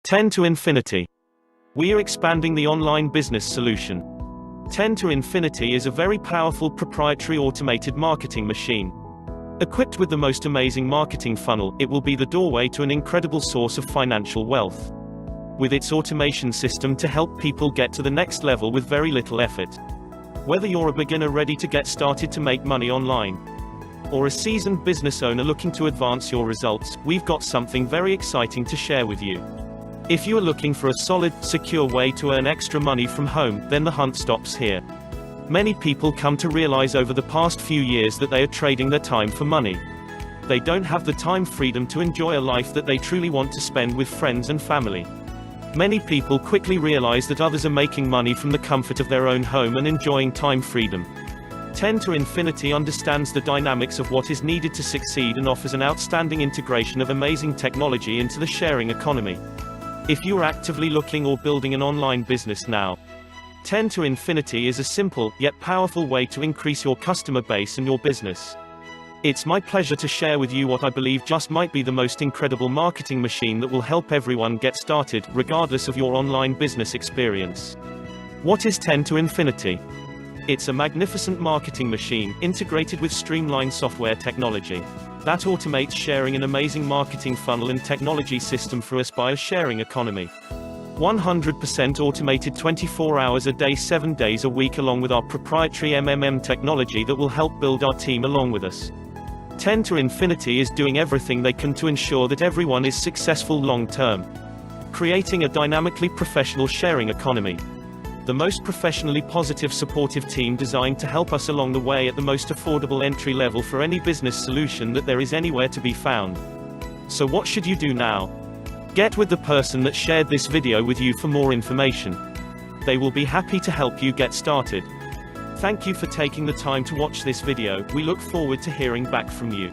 10 to infinity. We are expanding the online business solution. 10 to infinity is a very powerful proprietary automated marketing machine. Equipped with the most amazing marketing funnel, it will be the doorway to an incredible source of financial wealth. With its automation system to help people get to the next level with very little effort. Whether you're a beginner ready to get started to make money online, or a seasoned business owner looking to advance your results, we've got something very exciting to share with you. If you are looking for a solid, secure way to earn extra money from home, then the hunt stops here. Many people come to realize over the past few years that they are trading their time for money. They don't have the time freedom to enjoy a life that they truly want to spend with friends and family. Many people quickly realize that others are making money from the comfort of their own home and enjoying time freedom. 10 to infinity understands the dynamics of what is needed to succeed and offers an outstanding integration of amazing technology into the sharing economy. If you are actively looking or building an online business now, 10 to infinity is a simple, yet powerful way to increase your customer base and your business. It's my pleasure to share with you what I believe just might be the most incredible marketing machine that will help everyone get started, regardless of your online business experience. What is 10 to infinity? It's a magnificent marketing machine, integrated with streamlined software technology, that automates sharing an amazing marketing funnel and technology system for us by a sharing economy. 100% automated 24 hours a day 7 days a week, along with our proprietary technology that will help build our team along with us. 10 to infinity is doing everything they can to ensure that everyone is successful long term. Creating a dynamically professional sharing economy. The most professionally positive supportive team designed to help us along the way at the most affordable entry level for any business solution that there is anywhere to be found. So what should you do now? Get with the person that shared this video with you for more information. They will be happy to help you get started. Thank you for taking the time to watch this video. We look forward to hearing back from you.